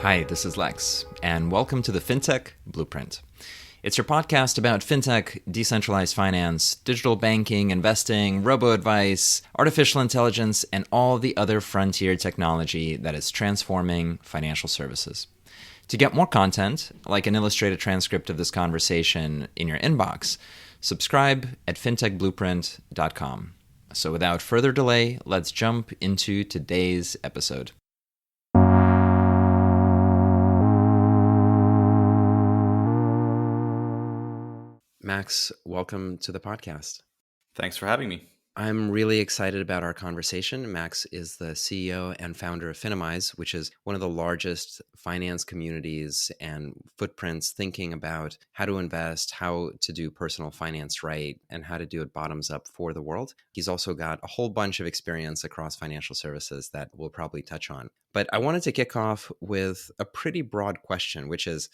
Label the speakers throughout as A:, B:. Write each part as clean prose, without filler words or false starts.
A: Hi, this is Lex, and welcome to the FinTech Blueprint. It's your podcast about fintech, decentralized finance, digital banking, investing, robo-advice, artificial intelligence, and all the other frontier technology that is transforming financial services. To get more content, like an illustrated transcript of this conversation in your inbox, subscribe at fintechblueprint.com. So without further delay, let's jump into today's episode. Max, welcome to the podcast.
B: Thanks for having me.
A: I'm really excited about our conversation. Max is the CEO and founder of Finimize, which is one of the largest finance communities and footprints thinking about how to invest, how to do personal finance right, and how to do it bottoms up for the world. He's also got a whole bunch of experience across financial services that we'll probably touch on. But I wanted to kick off with a pretty broad question, which is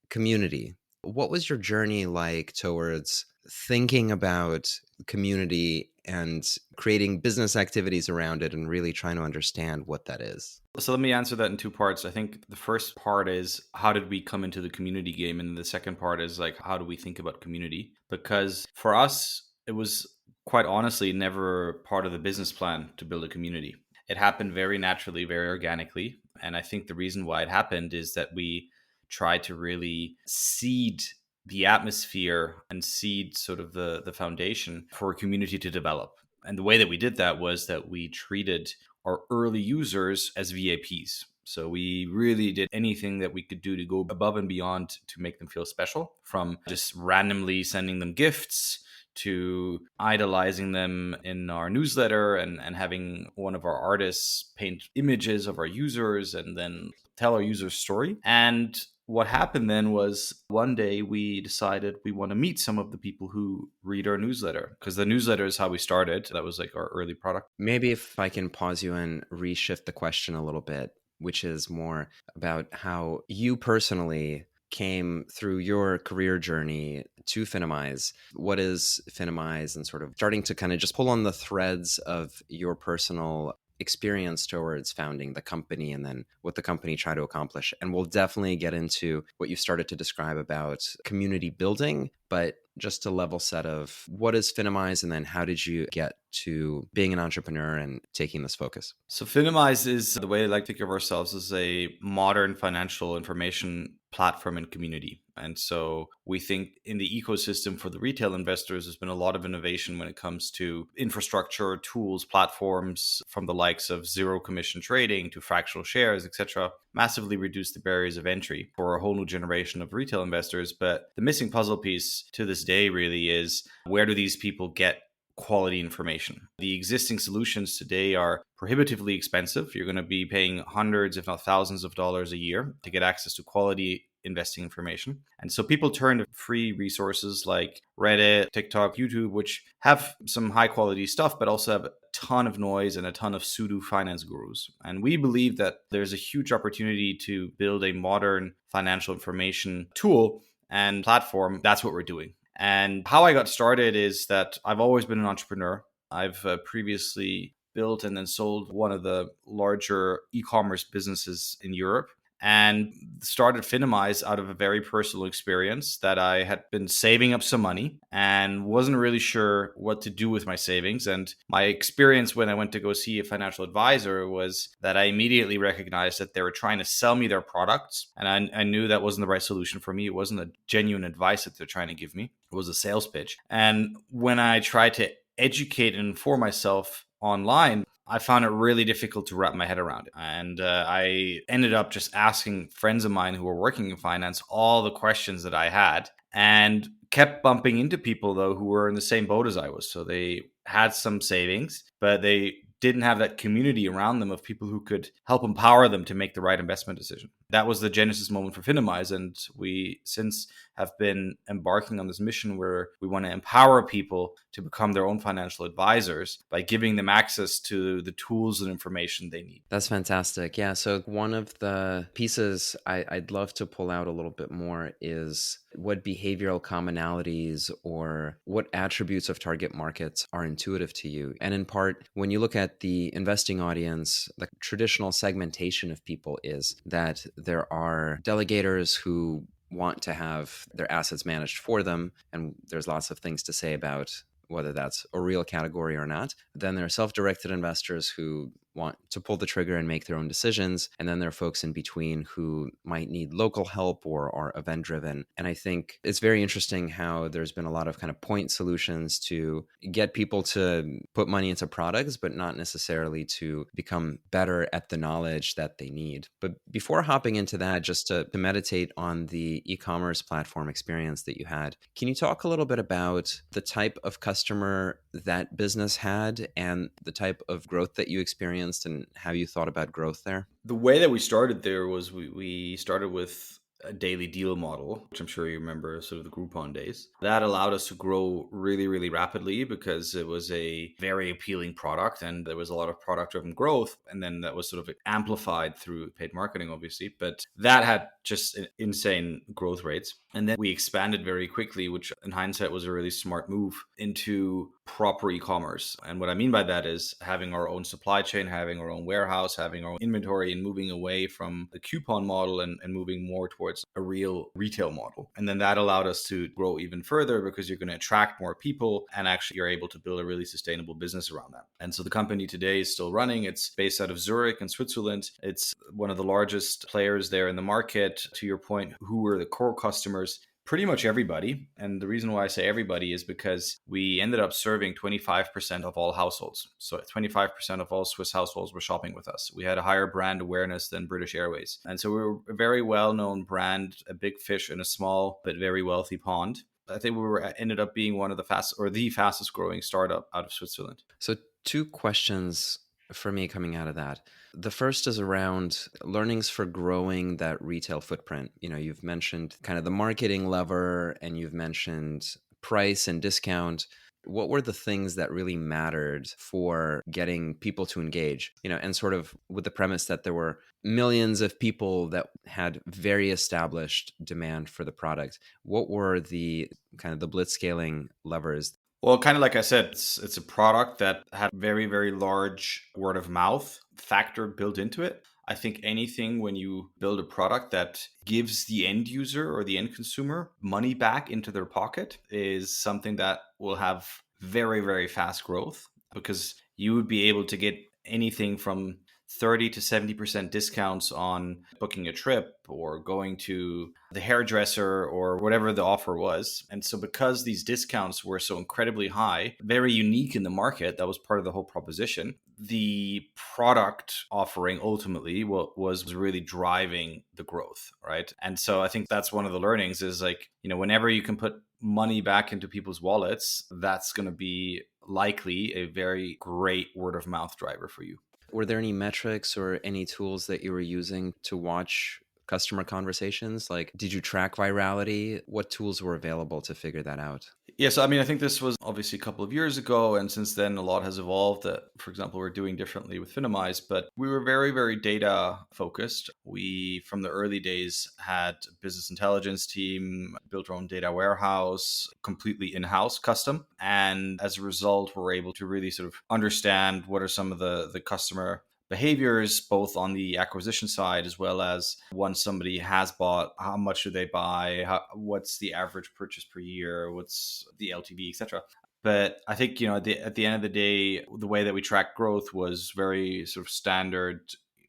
A: community. What was your journey like towards thinking about community and creating business activities around it and really trying to understand what that is?
B: So let me answer that in two parts. I think the first part is how did we come into the community game? And the second part is like, how do we think about community? Because for us, it was quite honestly never part of the business plan to build a community. It happened very naturally, very organically. And I think the reason why it happened is that we tried to really seed the atmosphere and seed sort of the foundation for a community to develop. And the way that we did that was that we treated our early users as VIPs. So we really did anything that we could do to go above and beyond to make them feel special, from just randomly sending them gifts to idolizing them in our newsletter and having one of our artists paint images of our users and then tell our users' story. And what happened then was one day we decided we want to meet some of the people who read our newsletter, because the newsletter is how we started. That was like our early product.
A: Maybe if I can pause you and reshift the question a little bit, which is more about how you personally came through your career journey to Finimize. What is Finimize, and sort of starting to kind of just pull on the threads of your personal experience towards founding the company and then what the company tried to accomplish. And we'll definitely get into what you started to describe about community building, but just a level set of what is Finimize and then how did you get to being an entrepreneur and taking this focus?
B: So Finimize is the way I like to think of ourselves as a modern financial information platform and community. And so we think in the ecosystem for the retail investors, there's been a lot of innovation when it comes to infrastructure, tools, platforms, from the likes of zero commission trading to fractional shares, etc., massively reduce the barriers of entry for a whole new generation of retail investors. But the missing puzzle piece to this day really is, where do these people get quality information? The existing solutions today are prohibitively expensive. You're going to be paying hundreds, if not thousands of dollars a year to get access to quality investing information. And so people turn to free resources like Reddit, TikTok, YouTube, which have some high quality stuff, but also have a ton of noise and a ton of pseudo finance gurus. And we believe that there's a huge opportunity to build a modern financial information tool and platform. That's what we're doing. And how I got started is that I've always been an entrepreneur. I've previously built and then sold one of the larger e-commerce businesses in Europe, and started Finimize out of a very personal experience that I had been saving up some money and wasn't really sure what to do with my savings. And my experience when I went to go see a financial advisor was that I immediately recognized that they were trying to sell me their products. And I knew that wasn't the right solution for me. It wasn't a genuine advice that they're trying to give me. It was a sales pitch. And when I tried to educate and inform myself online, I found it really difficult to wrap my head around it. And I ended up just asking friends of mine who were working in finance all the questions that I had, and kept bumping into people, though, who were in the same boat as I was. So they had some savings, but they didn't have that community around them of people who could help empower them to make the right investment decision. That was the genesis moment for Finimize. And we since have been embarking on this mission where we want to empower people to become their own financial advisors by giving them access to the tools and information they need.
A: That's fantastic. Yeah. So one of the pieces I'd love to pull out a little bit more is what behavioral commonalities or what attributes of target markets are intuitive to you. And in part, when you look at the investing audience, the traditional segmentation of people is that there are delegators who want to have their assets managed for them. And there's lots of things to say about whether that's a real category or not. Then there are self-directed investors who want to pull the trigger and make their own decisions. And then there are folks in between who might need local help or are event driven. And I think it's very interesting how there's been a lot of kind of point solutions to get people to put money into products, but not necessarily to become better at the knowledge that they need. But before hopping into that, just to meditate on the e-commerce platform experience that you had, can you talk a little bit about the type of customer that business had and the type of growth that you experienced and how you thought about growth there?
B: The way that we started there was we started with a daily deal model, which I'm sure you remember, sort of the Groupon days. That allowed us to grow really, really rapidly because it was a very appealing product and there was a lot of product driven growth. And then that was sort of amplified through paid marketing, obviously. But that had just insane growth rates. And then we expanded very quickly, which in hindsight was a really smart move, into proper e-commerce. And what I mean by that is having our own supply chain, having our own warehouse, having our own inventory, and moving away from the coupon model and moving more towards a real retail model. And then that allowed us to grow even further because you're going to attract more people and actually you're able to build a really sustainable business around that. And so the company today is still running. It's based out of Zurich in Switzerland. It's one of the largest players there in the market. To your point, who are the core customers? Pretty much everybody. And the reason why I say everybody is because we ended up serving 25% of all households. So 25% of all Swiss households were shopping with us. We had a higher brand awareness than British Airways. And so we were a very well-known brand, a big fish in a small but very wealthy pond. I think ended up being one of the fastest growing startup out of Switzerland.
A: So two questions for me coming out of that. The first is around learnings for growing that retail footprint. You know, you've mentioned kind of the marketing lever and you've mentioned price and discount. What were the things that really mattered for getting people to engage? You know, and sort of with the premise that there were millions of people that had very established demand for the product. What were the kind of the blitzscaling levers?
B: Well, kind of like I said, it's a product that had very, very large word of mouth factor built into it. I think anything when you build a product that gives the end user or the end consumer money back into their pocket is something that will have very, very fast growth because you would be able to get anything from 30 to 70% discounts on booking a trip or going to the hairdresser or whatever the offer was. And so because these discounts were so incredibly high, very unique in the market, that was part of the whole proposition. The product offering ultimately was really driving the growth, right? And so I think that's one of the learnings is like, you know, whenever you can put money back into people's wallets, that's going to be likely a very great word of mouth driver for you.
A: Were there any metrics or any tools that you were using to watch customer conversations? Like, did you track virality? What tools were available to figure that out?
B: Yeah, so I mean, I think this was obviously a couple of years ago, and since then a lot has evolved that, for example, we're doing differently with Finimize, but we were very, very data focused. We, from the early days, had a business intelligence team, built our own data warehouse, completely in-house, custom. And as a result, we're able to really sort of understand what are some of the customer behaviors, both on the acquisition side as well as once somebody has bought, how much do they buy, what's the average purchase per year, what's the LTV, etc. But I think, you know, at the end of the day, the way that we track growth was very sort of standard.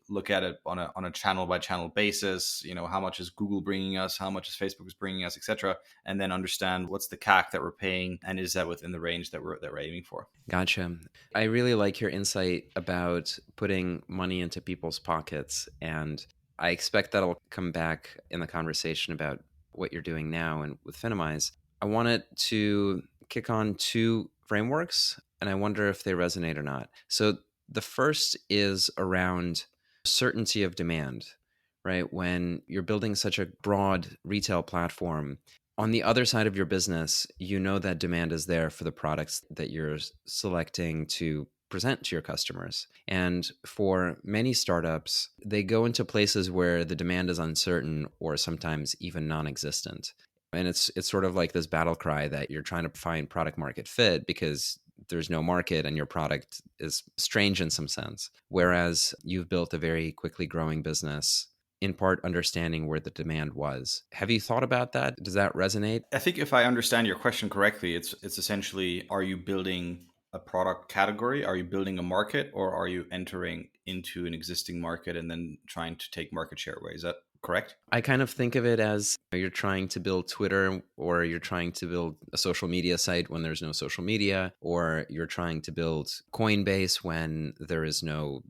B: Look at it on a channel by channel basis. You know, how much is Google bringing us, how much is Facebook is bringing us, etc. And then understand what's the CAC that we're paying and is that within the range that we're aiming for.
A: Gotcha. I really like your insight about putting money into people's pockets, and I expect that'll come back in the conversation about what you're doing now and with Finimize. I wanted to kick on two frameworks, and I wonder if they resonate or not. So the first is around certainty of demand, right? When you're building such a broad retail platform, on the other side of your business, you know that demand is there for the products that you're selecting to present to your customers. And for many startups, they go into places where the demand is uncertain or sometimes even non existent. And it's sort of like this battle cry that you're trying to find product market fit because there's no market and your product is strange in some sense. Whereas you've built a very quickly growing business, in part understanding where the demand was. Have you thought about that? Does that resonate?
B: I think if I understand your question correctly, it's essentially, are you building a product category? Are you building a market, or are you entering into an existing market and then trying to take market share away? Is that correct?
A: I kind of think of it as you're trying to build Twitter, or you're trying to build a social media site when there's no social media, or you're trying to build Coinbase when there is no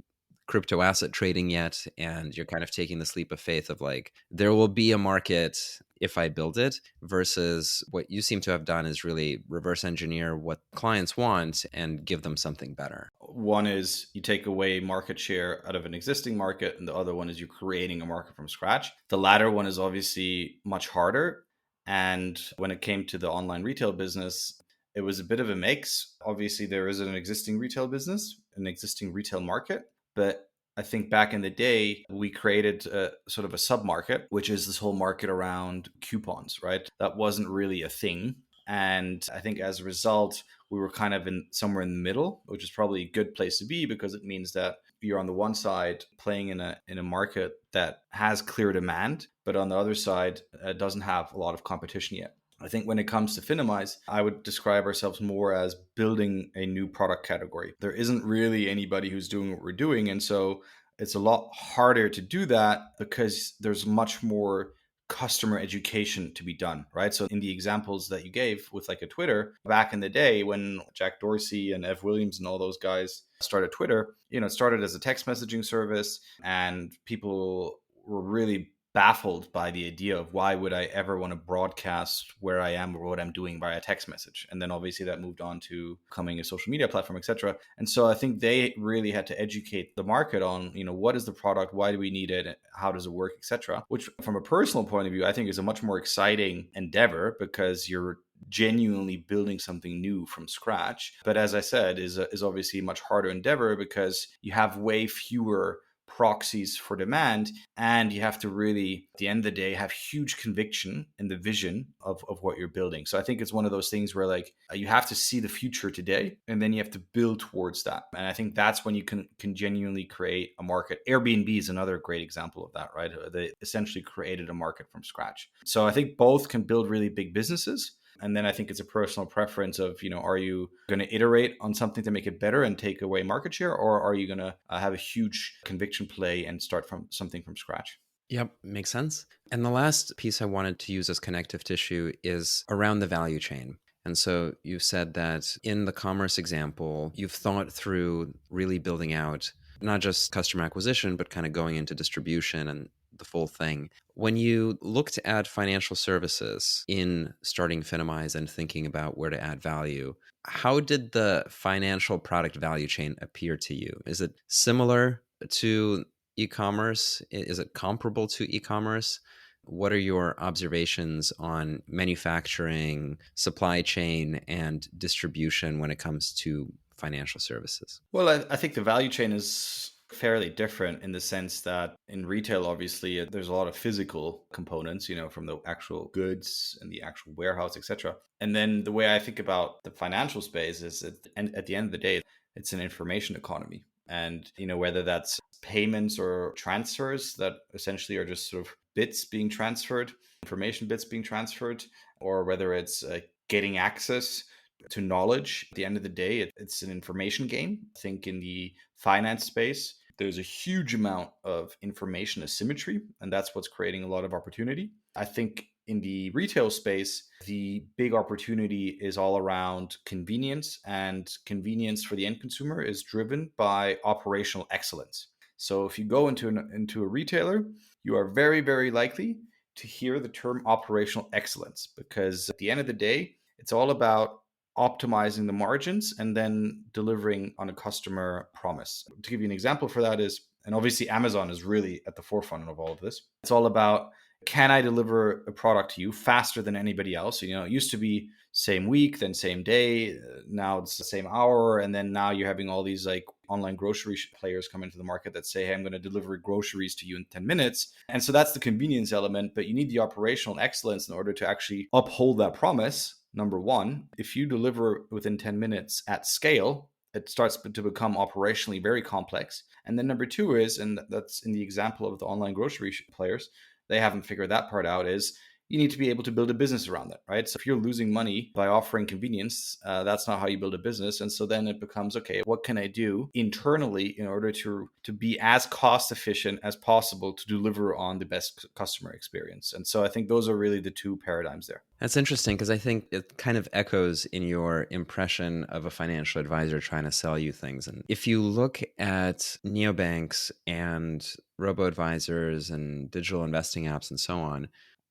A: crypto asset trading yet. And you're kind of taking this leap of faith of like, there will be a market if I build it, versus what you seem to have done is really reverse engineer what clients want and give them something better.
B: One is you take away market share out of an existing market, and the other one is you're creating a market from scratch. The latter one is obviously much harder. And when it came to the online retail business, it was a bit of a mix. Obviously, there is an existing retail business, an existing retail market. But I think back in the day, we created a sort of a sub market, which is this whole market around coupons, right? That wasn't really a thing. And I think as a result, we were kind of in somewhere in the middle, which is probably a good place to be, because it means that you're on the one side playing in a market that has clear demand, but on the other side, doesn't have a lot of competition yet. I think when it comes to Finimize, I would describe ourselves more as building a new product category. There isn't really anybody who's doing what we're doing. And so it's a lot harder to do that because there's much more customer education to be done, right? So in the examples that you gave with like a Twitter, back in the day when Jack Dorsey and Ev Williams and all those guys started Twitter, it started as a text messaging service, and people were really baffled by the idea of why would I ever want to broadcast where I am or what I'm doing via text message. And then obviously that moved on to becoming a social media platform, etc. And so I think they really had to educate the market on, what is the product, why do we need it, how does it work, etc. Which from a personal point of view, I think is a much more exciting endeavor because you're genuinely building something new from scratch. But as I said, is obviously a much harder endeavor because you have way fewer proxies for demand, and you have to really, at the end of the day, have huge conviction in the vision of what you're building. So I think it's one of those things where like you have to see the future today, and then you have to build towards that. And I think that's when you can genuinely create a market. Airbnb is another great example of that, right? They essentially created a market from scratch. So I think both can build really big businesses. And then I think it's a personal preference of, are you going to iterate on something to make it better and take away market share? Or are you going to have a huge conviction play and start from something from scratch?
A: Yep, makes sense. And the last piece I wanted to use as connective tissue is around the value chain. And so you said that in the commerce example, you've thought through really building out not just customer acquisition, but kind of going into distribution and the full thing. When you look to add financial services in starting Finimize and thinking about where to add value, how did the financial product value chain appear to you? Is it similar to e-commerce? Is it comparable to e-commerce? What are your observations on manufacturing, supply chain, and distribution when it comes to financial services?
B: Well, I think the value chain is fairly different in the sense that in retail, obviously, there's a lot of physical components, from the actual goods and the actual warehouse, etc. And then the way I think about the financial space is at the end of the day, it's an information economy. And, whether that's payments or transfers that essentially are just sort of bits being transferred, information bits being transferred, or whether it's getting access to knowledge. At the end of the day, it's an information game. I think in the finance space, there's a huge amount of information asymmetry, and that's what's creating a lot of opportunity. I think in the retail space, the big opportunity is all around convenience, and convenience for the end consumer is driven by operational excellence. So if you go into a retailer, you are very, very likely to hear the term operational excellence, because at the end of the day, it's all about optimizing the margins and then delivering on a customer promise. To give you an example for that is, and obviously Amazon is really at the forefront of all of this. It's all about, can I deliver a product to you faster than anybody else? It used to be same week, then same day. Now it's the same hour. And then now you're having all these like online grocery players come into the market that say, hey, I'm going to deliver groceries to you in 10 minutes. And so that's the convenience element, but you need the operational excellence in order to actually uphold that promise. Number one, if you deliver within 10 minutes at scale, it starts to become operationally very complex. And then number two is, and that's in the example of the online grocery players, they haven't figured that part out, is you need to be able to build a business around that, right? So if you're losing money by offering convenience, that's not how you build a business. And so then it becomes, okay, what can I do internally in order to be as cost efficient as possible to deliver on the best customer experience? And so I think those are really the two paradigms there.
A: That's interesting because I think it kind of echoes in your impression of a financial advisor trying to sell you things. And if you look at neobanks and robo-advisors and digital investing apps and so on,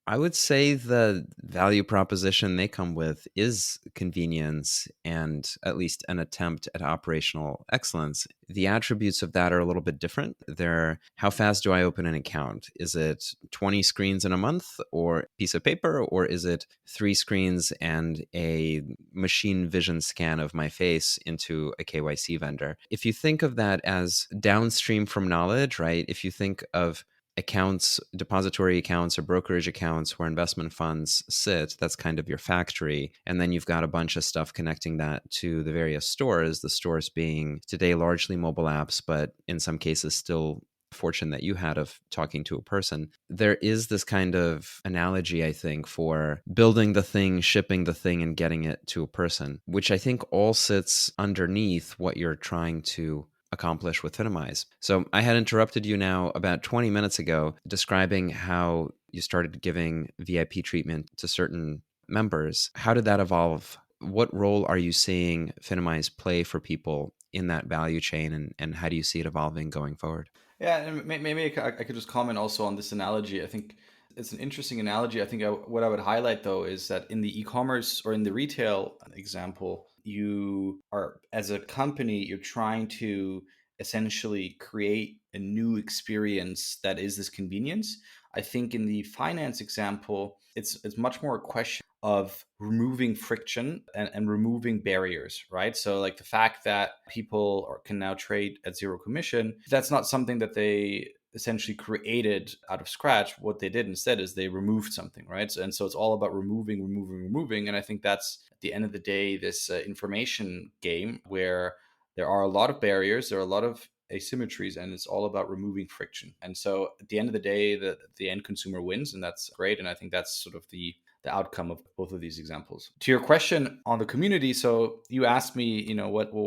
A: I would say the value proposition they come with is convenience and at least an attempt at operational excellence. The attributes of that are a little bit different. They're how fast do I open an account? Is it 20 screens in a month or a piece of paper, or is it 3 screens and a machine vision scan of my face into a KYC vendor? If you think of that as downstream from knowledge, right? If you think of accounts, depository accounts or brokerage accounts where investment funds sit, that's kind of your factory. And then you've got a bunch of stuff connecting that to the various stores, the stores being today largely mobile apps, but in some cases still fortune that you had of talking to a person. There is this kind of analogy, I think, for building the thing, shipping the thing, and getting it to a person, which I think all sits underneath what you're trying to accomplish with Finimize. So I had interrupted you now about 20 minutes ago describing how you started giving VIP treatment to certain members. How did that evolve? What role are you seeing Finimize play for people in that value chain, and how do you see it evolving going forward?
B: Yeah, and maybe I could just comment also on this analogy. I think it's an interesting analogy. I think what I would highlight though is that in the e-commerce or in the retail example, you are, as a company, you're trying to essentially create a new experience that is this convenience. I think in the finance example, it's much more a question of removing friction and removing barriers, right? So like the fact that people can now trade at zero commission, that's not something that they essentially created out of scratch. What they did instead is they removed something, right? And so it's all about removing. And I think that's at the end of the day, this information game where there are a lot of barriers, there are a lot of asymmetries, and it's all about removing friction. And so at the end of the day, the end consumer wins, and that's great. And I think that's sort of the outcome of both of these examples. To your question on the community, so you asked me,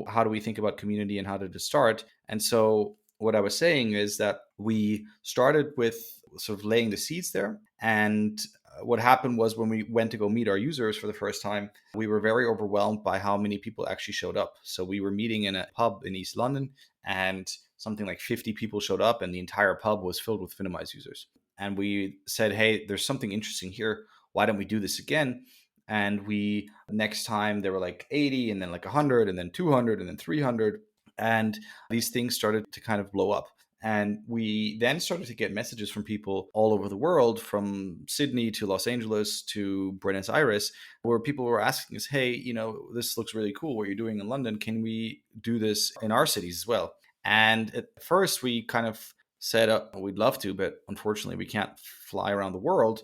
B: how do we think about community and how did it start? And so what I was saying is that we started with sort of laying the seeds there. And what happened was when we went to go meet our users for the first time, we were very overwhelmed by how many people actually showed up. So we were meeting in a pub in East London, and something like 50 people showed up, and the entire pub was filled with Finimize users. And we said, hey, there's something interesting here. Why don't we do this again? And next time there were like 80, and then like 100, and then 200, and then 300. And these things started to kind of blow up. And we then started to get messages from people all over the world, from Sydney to Los Angeles to Buenos Aires, where people were asking us, hey, this looks really cool what you're doing in London. Can we do this in our cities as well? And at first we kind of said, we'd love to, but unfortunately we can't fly around the world,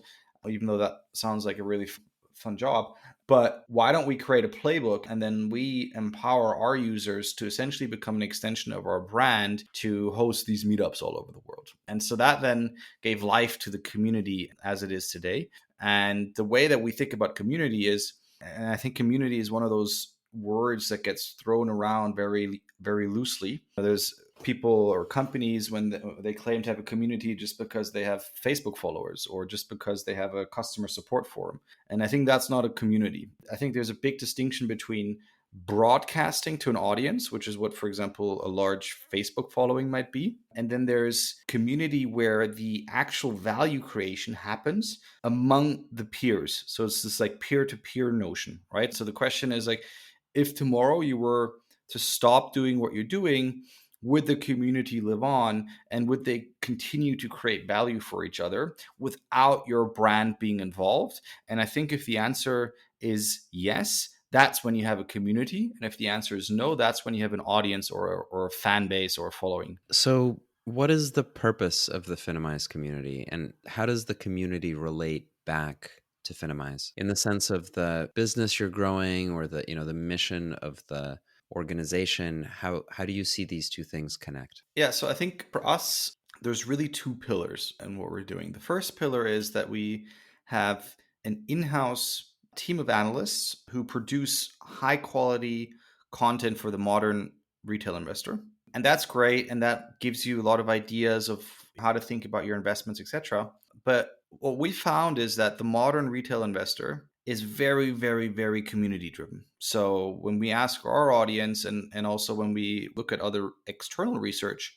B: even though that sounds like a really fun job. But why don't we create a playbook and then we empower our users to essentially become an extension of our brand to host these meetups all over the world? And so that then gave life to the community as it is today. And the way that we think about community is, and I think community is one of those words that gets thrown around very, very loosely. There's people or companies when they claim to have a community just because they have Facebook followers or just because they have a customer support forum. And I think that's not a community. I think there's a big distinction between broadcasting to an audience, which is what, for example, a large Facebook following might be. And then there's community where the actual value creation happens among the peers. So it's this like peer-to-peer notion, right? So the question is like, if tomorrow you were to stop doing what you're doing, would the community live on and would they continue to create value for each other without your brand being involved? And I think if the answer is yes, that's when you have a community. And if the answer is no, that's when you have an audience or a fan base or a following.
A: So, what is the purpose of the Finimize community, and how does the community relate back to Finimize in the sense of the business you're growing or the mission of the organization? How do you see these two things connect?
B: Yeah, so I think for us, there's really two pillars in what we're doing. The first pillar is that we have an in house team of analysts who produce high quality content for the modern retail investor. And that's great. And that gives you a lot of ideas of how to think about your investments, etc. But what we found is that the modern retail investor is very, very, very community driven. So when we ask our audience and also when we look at other external research,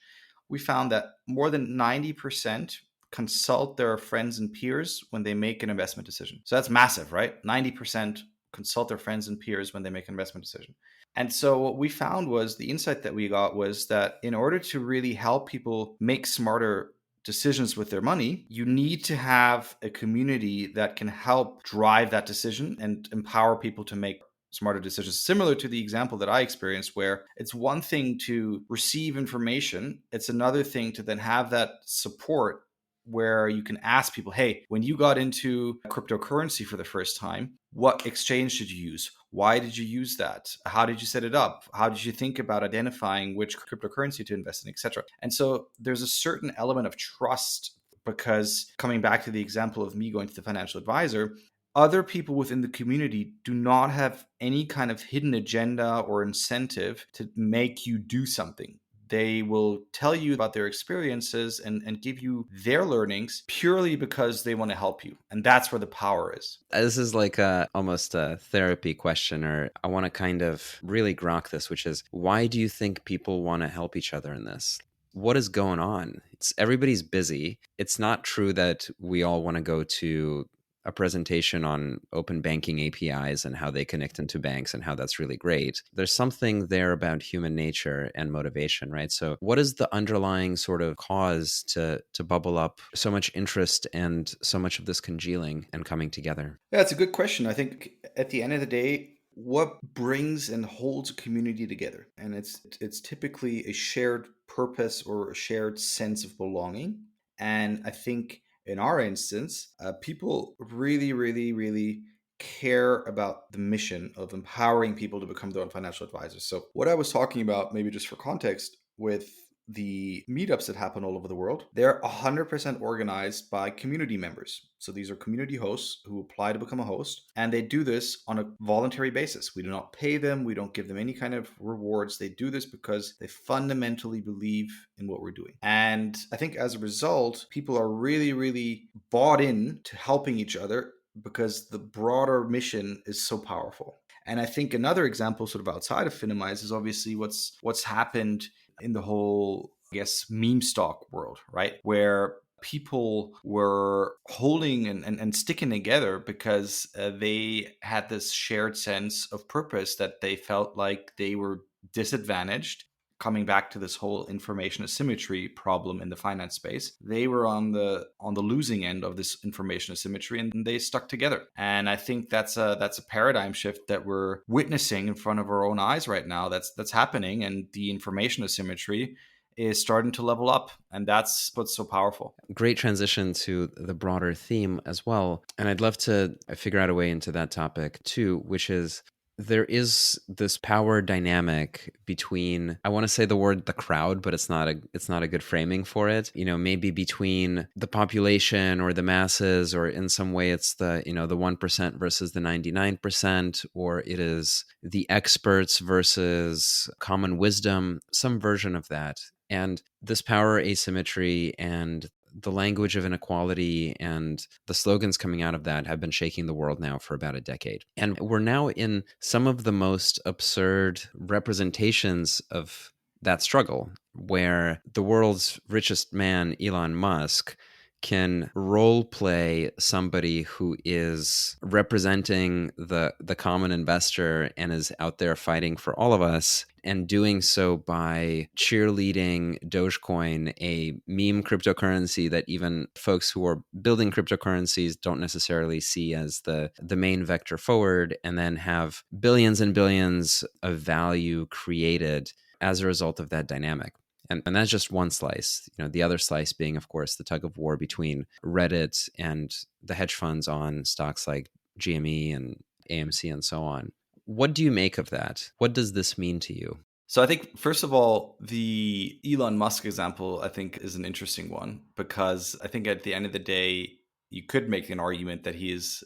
B: we found that more than 90% consult their friends and peers when they make an investment decision. So that's massive, right? 90% consult their friends and peers when they make an investment decision. And so what we found was the insight that we got was that in order to really help people make smarter decisions with their money, you need to have a community that can help drive that decision and empower people to make smarter decisions. Similar to the example that I experienced, where it's one thing to receive information, it's another thing to then have that support where you can ask people, hey, when you got into cryptocurrency for the first time, what exchange did you use? Why did you use that? How did you set it up? How did you think about identifying which cryptocurrency to invest in, etc.? And so there's a certain element of trust because coming back to the example of me going to the financial advisor, other people within the community do not have any kind of hidden agenda or incentive to make you do something. They will tell you about their experiences and give you their learnings purely because they want to help you. And that's where the power is.
A: This is like almost a therapy question, or I want to kind of really grok this, which is, why do you think people want to help each other in this? What is going on? Everybody's busy. It's not true that we all want to go to a presentation on open banking APIs and how they connect into banks and how that's really great. There's something there about human nature and motivation, right? So what is the underlying sort of cause to bubble up so much interest and so much of this congealing and coming together?
B: Yeah, that's a good question. I think at the end of the day, what brings and holds a community together? And it's typically a shared purpose or a shared sense of belonging. And I think in our instance, people really, really, really care about the mission of empowering people to become their own financial advisors. So, what I was talking about, maybe just for context, with the meetups that happen all over the world, they're 100% organized by community members. So these are community hosts who apply to become a host, and they do this on a voluntary basis. We do not pay them. We don't give them any kind of rewards. They do this because they fundamentally believe in what we're doing. And I think as a result, people are really, really bought in to helping each other because the broader mission is so powerful. And I think another example sort of outside of Finimize is obviously what's happened in the whole, I guess, meme stock world, right? Where people were holding and sticking together because they had this shared sense of purpose that they felt like they were disadvantaged. Coming back to this whole information asymmetry problem in the finance space, they were on the losing end of this information asymmetry, and they stuck together. And I think that's a paradigm shift that we're witnessing in front of our own eyes right now. That's happening, and the information asymmetry is starting to level up, and that's what's so powerful.
A: Great transition to the broader theme as well. And I'd love to figure out a way into that topic too, which is there is this power dynamic between, I want to say the word the crowd, but it's not a good framing for it. Maybe between the population or the masses, or in some way it's the 1% versus the 99%, or it is the experts versus common wisdom, some version of that. And this power asymmetry and the language of inequality and the slogans coming out of that have been shaking the world now for about a decade. And we're now in some of the most absurd representations of that struggle, where the world's richest man, Elon Musk, can role play somebody who is representing the common investor and is out there fighting for all of us. and doing so by cheerleading Dogecoin, a meme cryptocurrency that even folks who are building cryptocurrencies don't necessarily see as the main vector forward, and then have billions and billions of value created as a result of that dynamic. And that's just one slice. The other slice being, of course, the tug of war between Reddit and the hedge funds on stocks like GME and AMC and so on. What do you make of that? What does this mean to you?
B: So I think, first of all, the Elon Musk example, I think, is an interesting one, because I think at the end of the day, you could make an argument that he is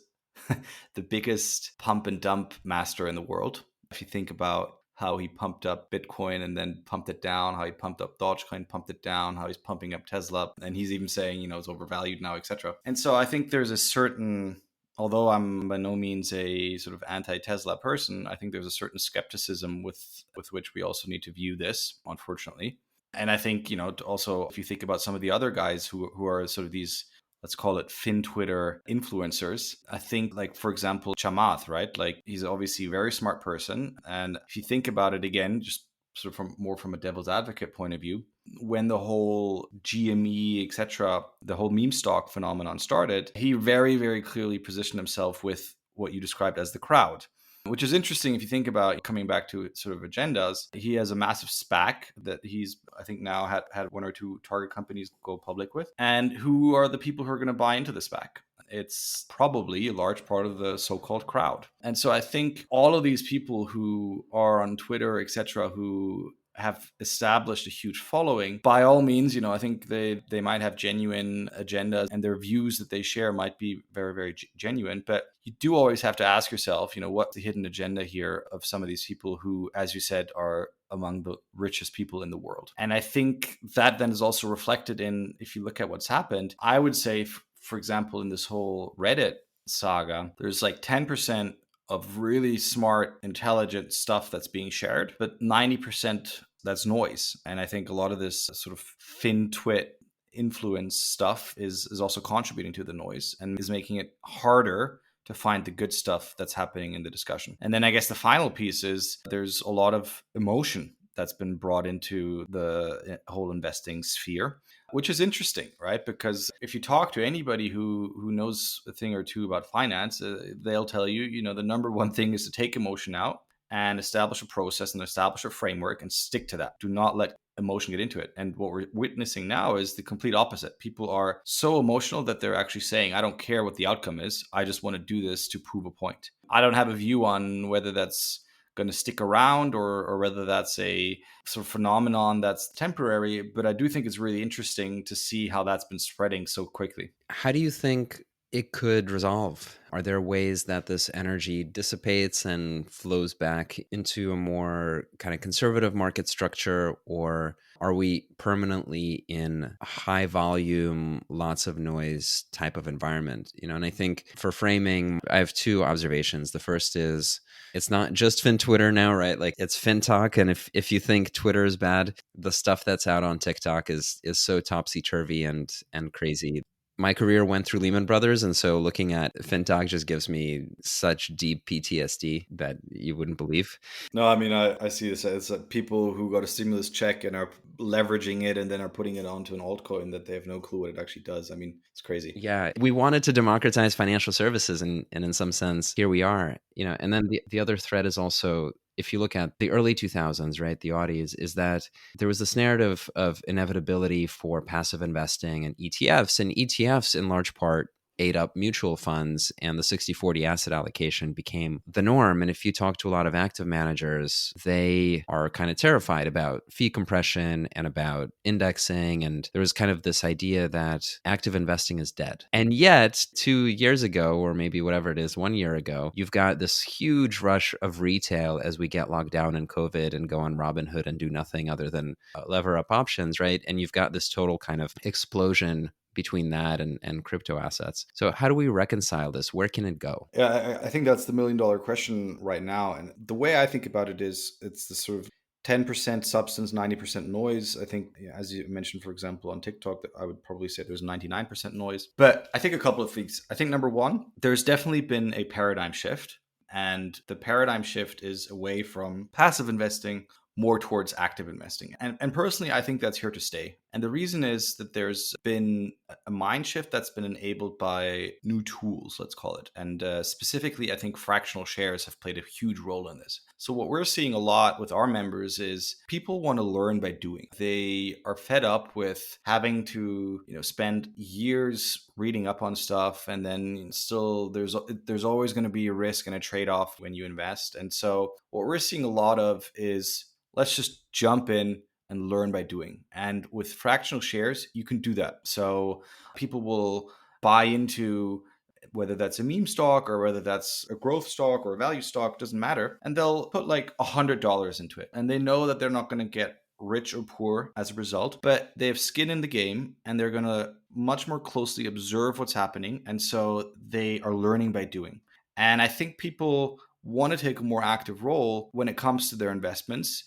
B: the biggest pump and dump master in the world. If you think about how he pumped up Bitcoin and then pumped it down, how he pumped up Dogecoin, pumped it down, how he's pumping up Tesla, and he's even saying, it's overvalued now, etc. And so I think there's a certain, although I'm by no means a sort of anti-Tesla person, I think there's a certain skepticism with which we also need to view this, unfortunately. And I think, also, if you think about some of the other guys who are sort of these, let's call it Twitter influencers, I think, like, for example, Chamath, right? Like, he's obviously a very smart person. And if you think about it again, just sort of from a devil's advocate point of view, when the whole GME, etc., the whole meme stock phenomenon started, he very, very clearly positioned himself with what you described as the crowd, which is interesting if you think about, coming back to sort of agendas. He has a massive SPAC that he's, I think, now had one or two target companies go public with. And who are the people who are going to buy into the SPAC? It's probably a large part of the so-called crowd. And so I think all of these people who are on Twitter, etc., who have established a huge following, by all means, I think they might have genuine agendas, and their views that they share might be very, very genuine. But you do always have to ask yourself, what's the hidden agenda here of some of these people who, as you said, are among the richest people in the world. And I think that then is also reflected in, if you look at what's happened, I would say, for example, in this whole Reddit saga, there's like 10% of really smart, intelligent stuff that's being shared, but 90% that's noise. And I think a lot of this sort of FinTwit influence stuff is also contributing to the noise and is making it harder to find the good stuff that's happening in the discussion. And then I guess the final piece is there's a lot of emotion that's been brought into the whole investing sphere, which is interesting, right? Because if you talk to anybody who knows a thing or two about finance, they'll tell you, the number one thing is to take emotion out and establish a process and establish a framework and stick to that. Do not let emotion get into it. And what we're witnessing now is the complete opposite. People are so emotional that they're actually saying, I don't care what the outcome is. I just want to do this to prove a point. I don't have a view on whether that's going to stick around or whether that's a sort of phenomenon that's temporary, but I do think it's really interesting to see how that's been spreading so quickly.
A: How do you think it could resolve? Are there ways that this energy dissipates and flows back into a more kind of conservative market structure, or are we permanently in a high volume, lots of noise type of environment? And I think for framing, I have two observations. The first is it's not just FinTwitter now, right? Like, it's FinTok. And if you think Twitter is bad, the stuff that's out on TikTok is so topsy-turvy and crazy. My career went through Lehman Brothers, and so looking at FinTech just gives me such deep PTSD that you wouldn't believe.
B: No, I mean, I see this as people who got a stimulus check and are leveraging it and then are putting it onto an altcoin that they have no clue what it actually does. I mean, it's crazy.
A: Yeah, we wanted to democratize financial services, and in some sense, here we are. And then the other thread is also, if you look at the early 2000s, right, the oddies is that there was this narrative of inevitability for passive investing and ETFs in large part ate up mutual funds, and the 60-40 asset allocation became the norm. And if you talk to a lot of active managers, they are kind of terrified about fee compression and about indexing. And there was kind of this idea that active investing is dead. And yet 2 years ago, or maybe whatever it is, 1 year ago, you've got this huge rush of retail as we get locked down in COVID and go on Robinhood and do nothing other than lever up options, right? And you've got this total kind of explosion between that and crypto assets. So how do we reconcile this? Where can it go?
B: Yeah, I think that's the $1 million question right now. And the way I think about it is it's the sort of 10% substance, 90% noise. I think, as you mentioned, for example, on TikTok, I would probably say there's 99% noise. But I think a couple of things. I think number one, there's definitely been a paradigm shift. And the paradigm shift is away from passive investing, more towards active investing. And personally, I think that's here to stay. And the reason is that there's been a mind shift that's been enabled by new tools, let's call it. And specifically, I think fractional shares have played a huge role in this. So what we're seeing a lot with our members is people want to learn by doing. They are fed up with having to, spend years reading up on stuff, and then still there's always going to be a risk and a trade-off when you invest. And so what we're seeing a lot of is, let's just jump in and learn by doing. And with fractional shares, you can do that. So people will buy into, whether that's a meme stock or whether that's a growth stock or a value stock, doesn't matter. And they'll put like $100 into it. And they know that they're not going to get rich or poor as a result, but they have skin in the game and they're going to much more closely observe what's happening. And so they are learning by doing. And I think people want to take a more active role when it comes to their investments.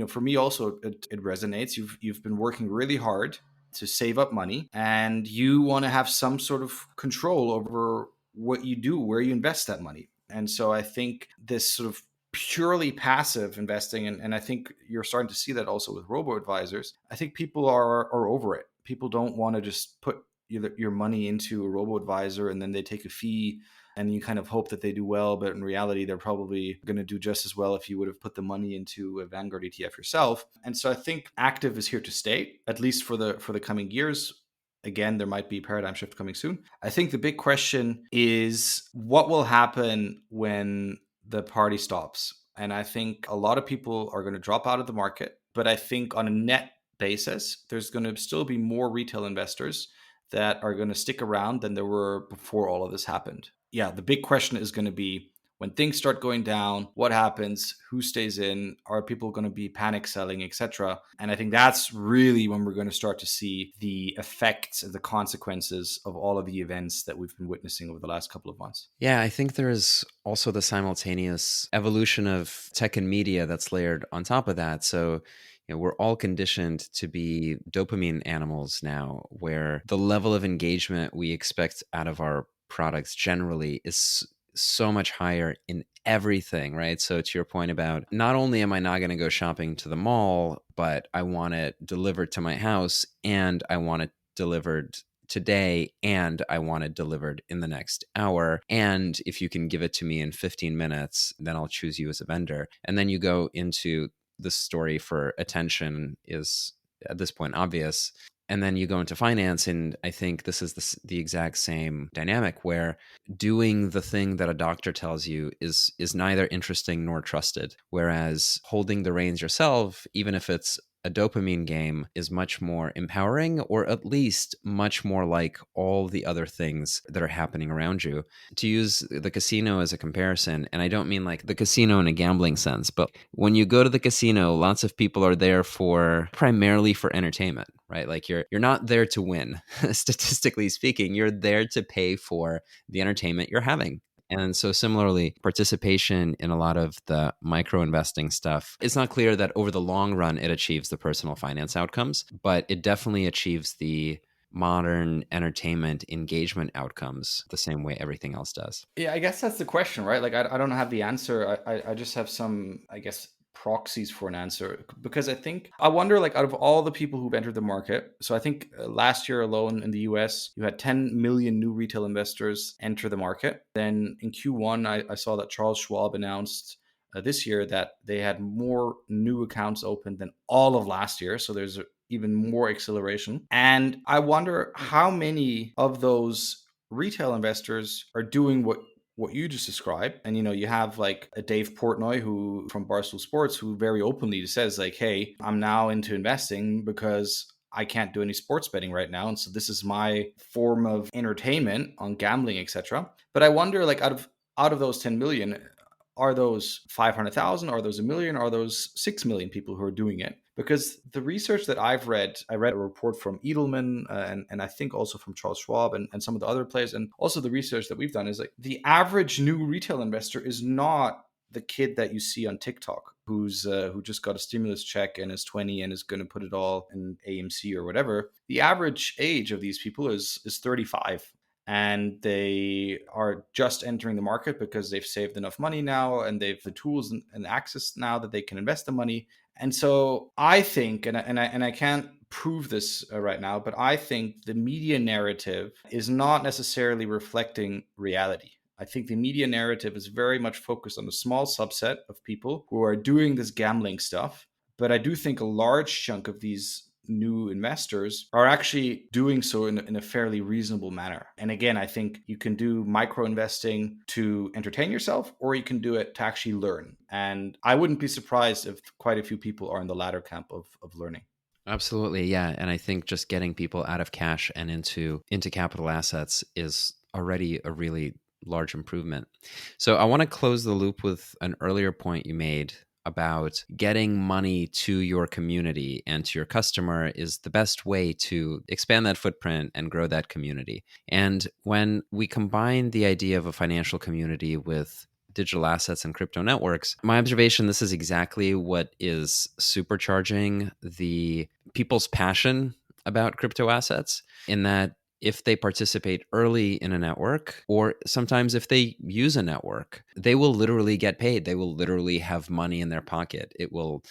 B: For me also, it resonates. You've been working really hard to save up money, and you want to have some sort of control over what you do, where you invest that money. And so I think this sort of purely passive investing, and I think you're starting to see that also with robo-advisors, I think people are over it. People don't want to just put your money into a robo-advisor and then they take a fee and you kind of hope that they do well, but in reality, they're probably going to do just as well if you would have put the money into a Vanguard ETF yourself. And so I think active is here to stay, at least for the coming years. Again, there might be a paradigm shift coming soon. I think the big question is what will happen when the party stops? And I think a lot of people are going to drop out of the market, but I think on a net basis, there's going to still be more retail investors that are going to stick around than there were before all of this happened. Yeah, the big question is going to be, when things start going down, what happens? Who stays in? Are people going to be panic selling, etc.? And I think that's really when we're going to start to see the effects and the consequences of all of the events that we've been witnessing over the last couple of months.
A: Yeah, I think there's also the simultaneous evolution of tech and media that's layered on top of that. So we're all conditioned to be dopamine animals now, where the level of engagement we expect out of our products generally is so much higher in everything, right? So to your point about, not only am I not going to go shopping to the mall, but I want it delivered to my house, and I want it delivered today, and I want it delivered in the next hour. And if you can give it to me in 15 minutes, then I'll choose you as a vendor. And then you go into the story for attention is at this point obvious. And then you go into finance, and I think this is the exact same dynamic where doing the thing that a doctor tells you is neither interesting nor trusted. Whereas holding the reins yourself, even if it's a dopamine game, is much more empowering, or at least much more like all the other things that are happening around you. To use the casino as a comparison, and I don't mean like the casino in a gambling sense, but when you go to the casino, lots of people are there primarily for entertainment, right? Like you're not there to win. Statistically speaking, you're there to pay for the entertainment you're having. And so similarly, participation in a lot of the micro investing stuff, it's not clear that over the long run, it achieves the personal finance outcomes, but it definitely achieves the modern entertainment engagement outcomes the same way everything else does.
B: Yeah, I guess that's the question, right? Like, I don't have the answer. I just have some, I guess, proxies for an answer, because I wonder, like, out of all the people who've entered the market, so I think last year alone in the US, you had 10 million new retail investors enter the market. Then in Q1, I saw that Charles Schwab announced this year that they had more new accounts opened than all of last year. So there's even more acceleration. And I wonder how many of those retail investors are doing what you just described. And you have like a Dave Portnoy who from Barstool Sports, who very openly says like, hey, I'm now into investing because I can't do any sports betting right now, and so this is my form of entertainment on gambling, etc. But I wonder, like, out of those 10 million, are those 500,000? Are those a million? Are those 6 million people who are doing it? Because the research that I read a report from Edelman and I think also from Charles Schwab and some of the other players, and also the research that we've done is like the average new retail investor is not the kid that you see on TikTok who just got a stimulus check and is 20 and is going to put it all in AMC or whatever. The average age of these people is 35. And they are just entering the market because they've saved enough money now and they've the tools and access now that they can invest the money. And so I think, and I can't prove this right now, but I think the media narrative is not necessarily reflecting reality. I think the media narrative is very much focused on a small subset of people who are doing this gambling stuff. But I do think a large chunk of these new investors are actually doing so in a fairly reasonable manner. And again, I think you can do micro investing to entertain yourself, or you can do it to actually learn. And I wouldn't be surprised if quite a few people are in the latter camp of learning.
A: Absolutely, yeah. And I think just getting people out of cash and into capital assets is already a really large improvement. So I want to close the loop with an earlier point you made about getting money to your community and to your customer is the best way to expand that footprint and grow that community. And when we combine the idea of a financial community with digital assets and crypto networks, my observation, this is exactly what is supercharging the people's passion about crypto assets, in that if they participate early in a network, or sometimes if they use a network, they will literally get paid. They will literally have money in their pocket. It will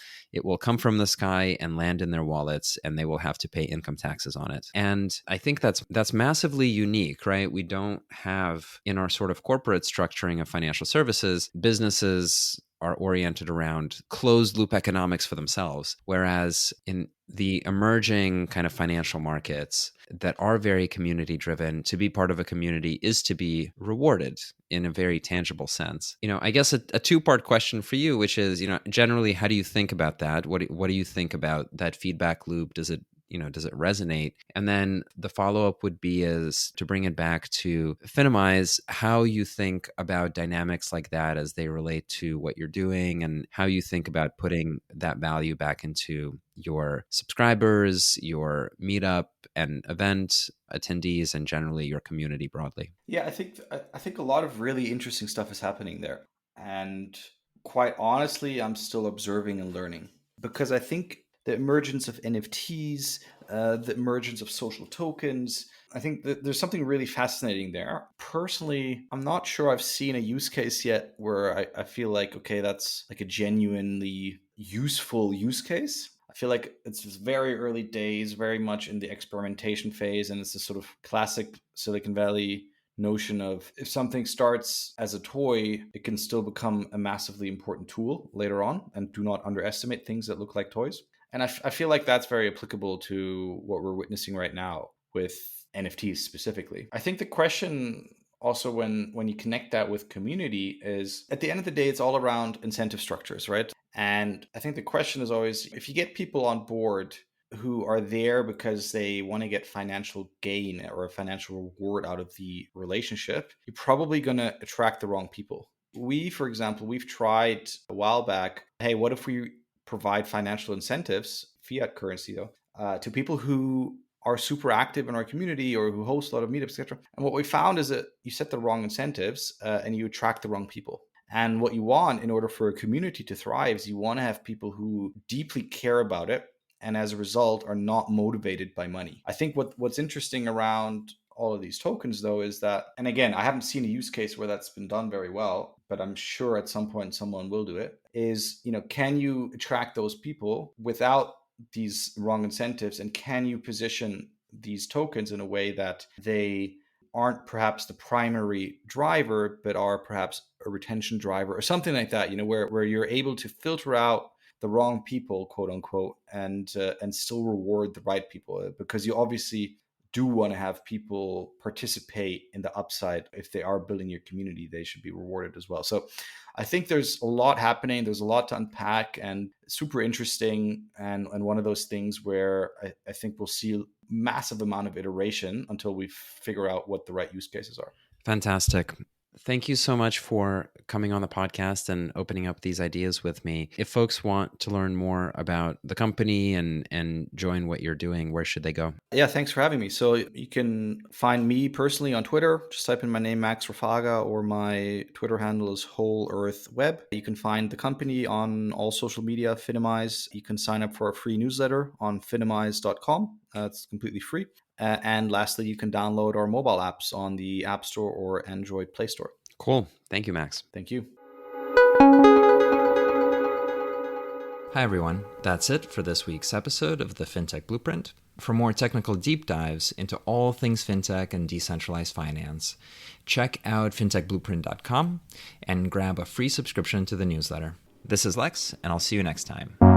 A: come from the sky and land in their wallets, and they will have to pay income taxes on it. And I think that's massively unique, right? We don't have, in our sort of corporate structuring of financial services, businesses are oriented around closed loop economics for themselves. Whereas in the emerging kind of financial markets that are very community driven, to be part of a community is to be rewarded in a very tangible sense. I guess a two-part question for you, which is, generally, how do you think about that? What do you think about that feedback loop? Does it resonate? And then the follow-up would be is to bring it back to Finimize, how you think about dynamics like that as they relate to what you're doing, and how you think about putting that value back into your subscribers, your meetup and event attendees, and generally your community broadly.
B: Yeah, I think a lot of really interesting stuff is happening there. And quite honestly, I'm still observing and learning, because I think the emergence of NFTs, the emergence of social tokens, I think that there's something really fascinating there. Personally, I'm not sure I've seen a use case yet where I feel like, okay, that's like a genuinely useful use case. I feel like it's just very early days, very much in the experimentation phase, and it's a sort of classic Silicon Valley notion of, if something starts as a toy, it can still become a massively important tool later on, and do not underestimate things that look like toys. And I feel like that's very applicable to what we're witnessing right now with NFTs specifically. I think the question also, when you connect that with community, is at the end of the day, it's all around incentive structures, right? And I think the question is always, if you get people on board who are there because they want to get financial gain or a financial reward out of the relationship, you're probably going to attract the wrong people. We, for example, we've tried a while back, hey, what if we provide financial incentives, fiat currency though, to people who are super active in our community or who host a lot of meetups, etc. And what we found is that you set the wrong incentives and you attract the wrong people. And what you want in order for a community to thrive is you want to have people who deeply care about it, and as a result are not motivated by money. I think what's interesting around all of these tokens though is that, and again, I haven't seen a use case where that's been done very well, but I'm sure at some point someone will do it, is, can you attract those people without these wrong incentives, and can you position these tokens in a way that they aren't perhaps the primary driver, but are perhaps a retention driver or something like that, where you're able to filter out the wrong people, quote unquote, and still reward the right people, because you obviously do want to have people participate in the upside. If they are building your community, they should be rewarded as well. So I think there's a lot happening. There's a lot to unpack, and super interesting, and one of those things where I think we'll see a massive amount of iteration until we figure out what the right use cases are.
A: Fantastic. Thank you so much for coming on the podcast and opening up these ideas with me. If folks want to learn more about the company and join what you're doing, where should they go?
B: Yeah, thanks for having me. So you can find me personally on Twitter. Just type in my name, Max Rofagha, or my Twitter handle is Whole Earth Web. You can find the company on all social media, Finimize. You can sign up for a free newsletter on finimize.com. It's completely free. And lastly, you can download our mobile apps on the App Store or Android Play Store.
A: Cool. Thank you, Max.
B: Thank you.
A: Hi, everyone. That's it for this week's episode of the FinTech Blueprint. For more technical deep dives into all things fintech and decentralized finance, check out fintechblueprint.com and grab a free subscription to the newsletter. This is Lex, and I'll see you next time.